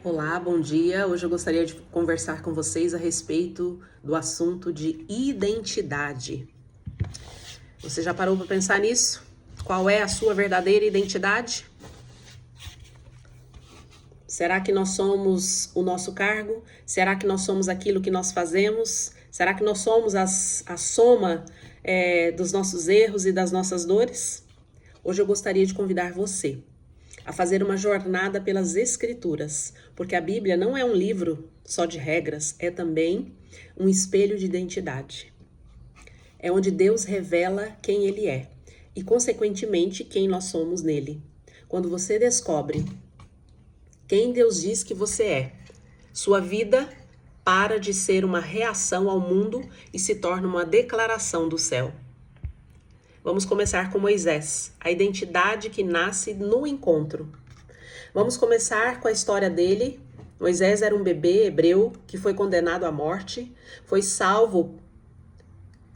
Olá, bom dia. Hoje eu gostaria de conversar com vocês a respeito do assunto de identidade. Você já parou para pensar nisso? Qual é a sua verdadeira identidade? Será que nós somos o nosso cargo? Será que nós somos aquilo que nós fazemos? Será que nós somos a soma dos nossos erros e das nossas dores? Hoje eu gostaria de convidar você a fazer uma jornada pelas Escrituras, porque a Bíblia não é um livro só de regras, é também um espelho de identidade. É onde Deus revela quem Ele é e, consequentemente, quem nós somos nele. Quando você descobre quem Deus diz que você é, sua vida para de ser uma reação ao mundo e se torna uma declaração do céu. Vamos começar com Moisés, a identidade que nasce no encontro. Vamos começar com a história dele. Moisés era um bebê hebreu que foi condenado à morte, foi salvo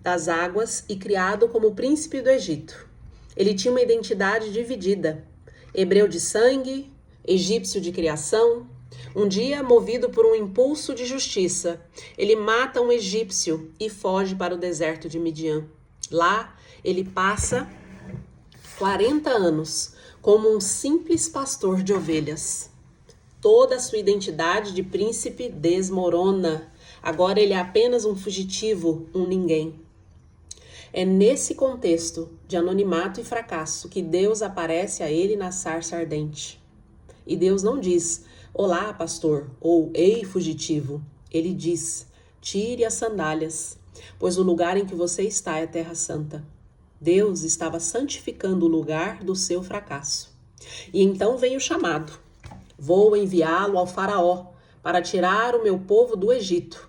das águas e criado como príncipe do Egito. Ele tinha uma identidade dividida, hebreu de sangue, egípcio de criação. Um dia, movido por um impulso de justiça, ele mata um egípcio e foge para o deserto de Midian. Lá, ele passa 40 anos como um simples pastor de ovelhas. Toda a sua identidade de príncipe desmorona. Agora ele é apenas um fugitivo, um ninguém. É nesse contexto de anonimato e fracasso que Deus aparece a ele na sarça ardente. E Deus não diz, olá, pastor, ou ei, fugitivo. Ele diz, tire as sandálias, pois o lugar em que você está é terra santa. Deus estava santificando o lugar do seu fracasso. E então vem o chamado. Vou enviá-lo ao faraó para tirar o meu povo do Egito.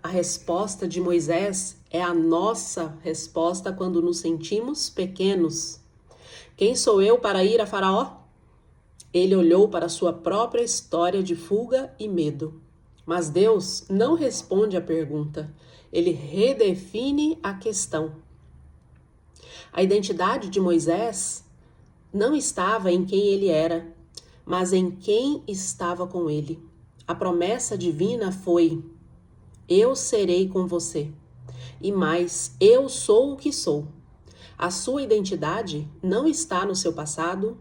A resposta de Moisés é a nossa resposta quando nos sentimos pequenos. Quem sou eu para ir a faraó? Ele olhou para sua própria história de fuga e medo. Mas Deus não responde à pergunta. Ele redefine a questão. A identidade de Moisés não estava em quem ele era, mas em quem estava com ele. A promessa divina foi: eu serei com você. E mais, eu sou o que sou. A sua identidade não está no seu passado,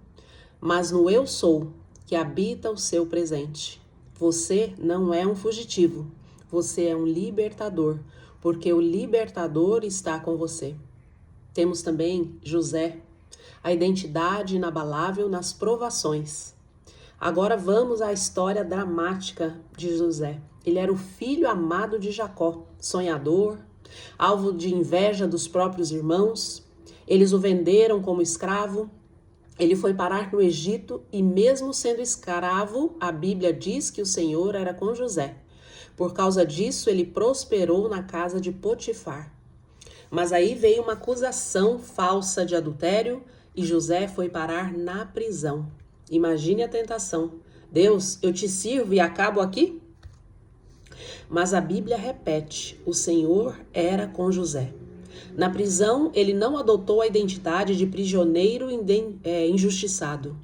mas no eu sou, que habita o seu presente. Você não é um fugitivo, você é um libertador, porque o libertador está com você. Temos também José, a identidade inabalável nas provações. Agora vamos à história dramática de José. Ele era o filho amado de Jacó, sonhador, alvo de inveja dos próprios irmãos. Eles o venderam como escravo. Ele foi parar no Egito e, mesmo sendo escravo, a Bíblia diz que o Senhor era com José. Por causa disso, ele prosperou na casa de Potifar. Mas aí veio uma acusação falsa de adultério e José foi parar na prisão. Imagine a tentação. Deus, eu te sirvo e acabo aqui? Mas a Bíblia repete, o Senhor era com José. Na prisão, ele não adotou a identidade de prisioneiro injustiçado.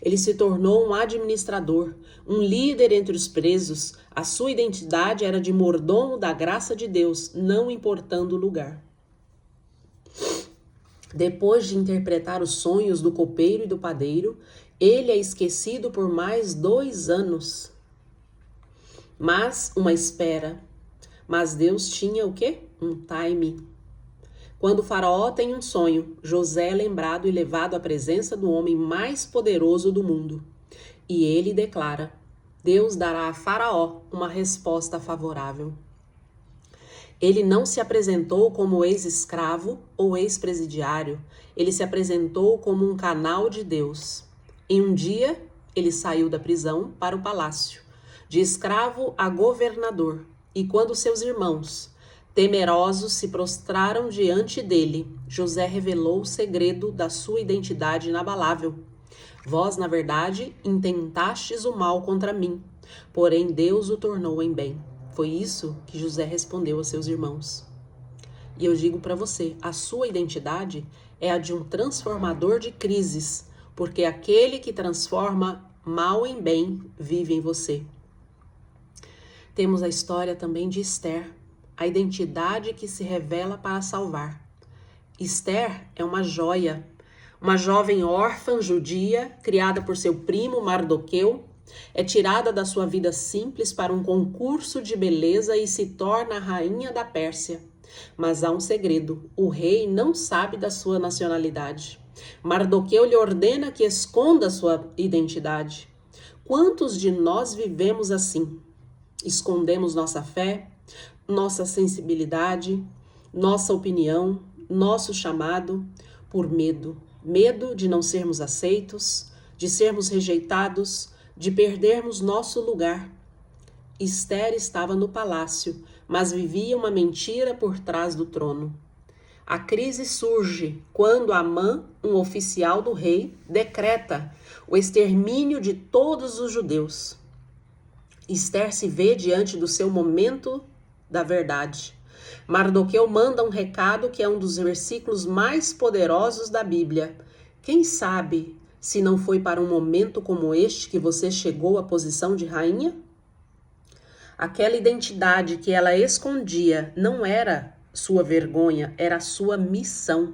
Ele se tornou um administrador, um líder entre os presos. A sua identidade era de mordomo da graça de Deus, não importando o lugar. Depois de interpretar os sonhos do copeiro e do padeiro, ele é esquecido por mais 2 anos. Mas uma espera. Mas Deus tinha o quê? Um time. Quando o faraó tem um sonho, José é lembrado e levado à presença do homem mais poderoso do mundo. E ele declara: Deus dará a faraó uma resposta favorável. Ele não se apresentou como ex-escravo ou ex-presidiário, ele se apresentou como um canal de Deus. Em um dia, ele saiu da prisão para o palácio, de escravo a governador, e quando seus irmãos, temerosos, se prostraram diante dele, José revelou o segredo da sua identidade inabalável. Vós, na verdade, intentastes o mal contra mim, porém Deus o tornou em bem. Foi isso que José respondeu a seus irmãos. E eu digo para você, a sua identidade é a de um transformador de crises, porque aquele que transforma mal em bem vive em você. Temos a história também de Esther, a identidade que se revela para salvar. Esther é uma joia, uma jovem órfã judia, criada por seu primo Mardoqueu, é tirada da sua vida simples para um concurso de beleza e se torna a rainha da Pérsia. Mas há um segredo: o rei não sabe da sua nacionalidade. Mardoqueu lhe ordena que esconda sua identidade. Quantos de nós vivemos assim? Escondemos nossa fé, nossa sensibilidade, nossa opinião, nosso chamado, por medo. Medo de não sermos aceitos, de sermos rejeitados, de perdermos nosso lugar. Esther estava no palácio, mas vivia uma mentira por trás do trono. A crise surge quando Amã, um oficial do rei, decreta o extermínio de todos os judeus. Esther se vê diante do seu momento da verdade. Mardoqueu manda um recado que é um dos versículos mais poderosos da Bíblia. Quem sabe se não foi para um momento como este que você chegou à posição de rainha? Aquela identidade que ela escondia não era sua vergonha, era sua missão.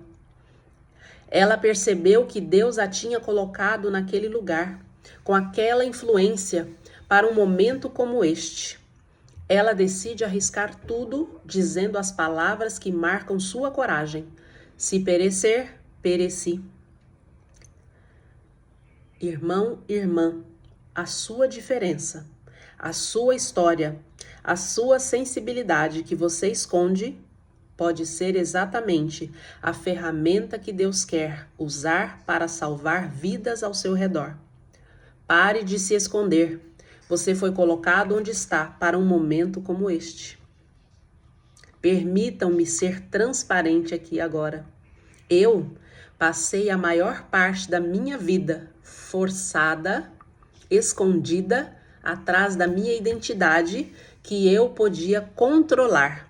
Ela percebeu que Deus a tinha colocado naquele lugar, com aquela influência, para um momento como este. Ela decide arriscar tudo, dizendo as palavras que marcam sua coragem: se perecer, pereci. Irmão, irmã, a sua diferença, a sua história, a sua sensibilidade que você esconde pode ser exatamente a ferramenta que Deus quer usar para salvar vidas ao seu redor. Pare de se esconder. Você foi colocado onde está para um momento como este. Permitam-me ser transparente aqui agora. Eu passei a maior parte da minha vida forçada, escondida, atrás da minha identidade que eu podia controlar.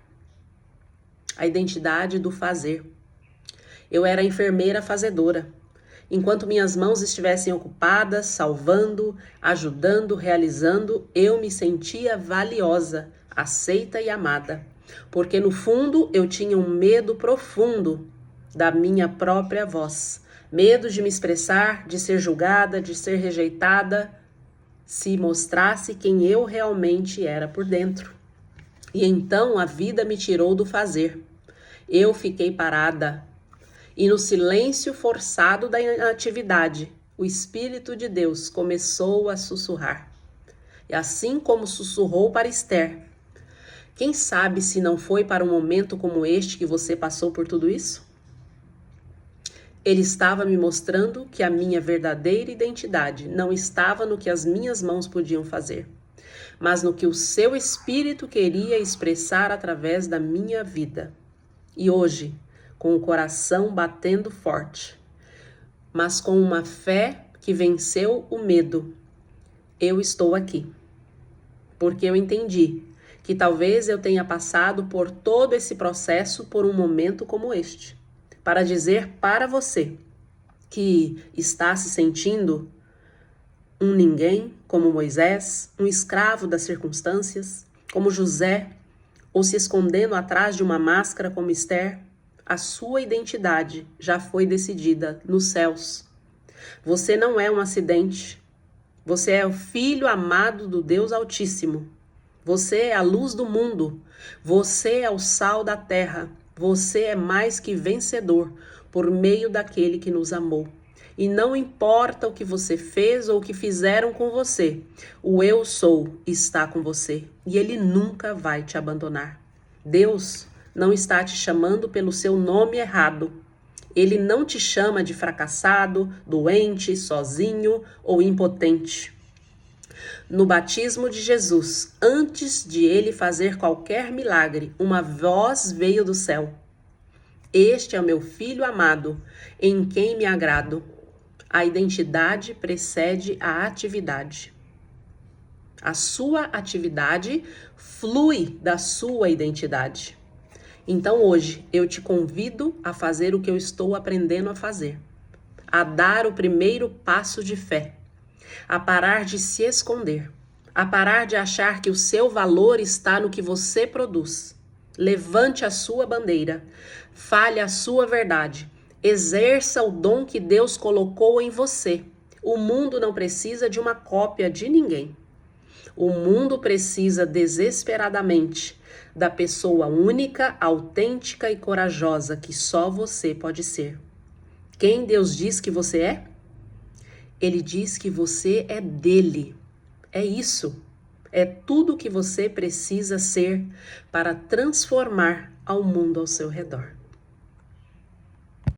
A identidade do fazer. Eu era enfermeira fazedora. Enquanto minhas mãos estivessem ocupadas, salvando, ajudando, realizando, eu me sentia valiosa, aceita e amada. Porque no fundo eu tinha um medo profundo da minha própria voz. Medo de me expressar, de ser julgada, de ser rejeitada, se mostrasse quem eu realmente era por dentro. E então a vida me tirou do fazer. Eu fiquei parada. E no silêncio forçado da inatividade, o Espírito de Deus começou a sussurrar. E assim como sussurrou para Esther, quem sabe se não foi para um momento como este que você passou por tudo isso? Ele estava me mostrando que a minha verdadeira identidade não estava no que as minhas mãos podiam fazer, mas no que o seu Espírito queria expressar através da minha vida. E hoje, com o coração batendo forte, mas com uma fé que venceu o medo, eu estou aqui. Porque eu entendi que talvez eu tenha passado por todo esse processo por um momento como este, para dizer para você que está se sentindo um ninguém, como Moisés, um escravo das circunstâncias, como José, ou se escondendo atrás de uma máscara como Esther. A sua identidade já foi decidida nos céus. Você não é um acidente. Você é o filho amado do Deus Altíssimo. Você é a luz do mundo. Você é o sal da terra. Você é mais que vencedor por meio daquele que nos amou. E não importa o que você fez ou o que fizeram com você, o eu sou está com você e ele nunca vai te abandonar. Deus não está te chamando pelo seu nome errado. Ele não te chama de fracassado, doente, sozinho ou impotente. No batismo de Jesus, antes de ele fazer qualquer milagre, uma voz veio do céu. Este é o meu filho amado, em quem me agrado. A identidade precede a atividade. A sua atividade flui da sua identidade. Então hoje eu te convido a fazer o que eu estou aprendendo a fazer, a dar o primeiro passo de fé. a parar de se esconder, a parar de achar que o seu valor está no que você produz. Levante a sua bandeira, fale a sua verdade, exerça o dom que Deus colocou em você. O mundo não precisa de uma cópia de ninguém. O mundo precisa desesperadamente da pessoa única, autêntica e corajosa que só você pode ser. Quem Deus diz que você é? Ele diz que você é dele. É isso. É tudo o que você precisa ser para transformar ao mundo ao seu redor.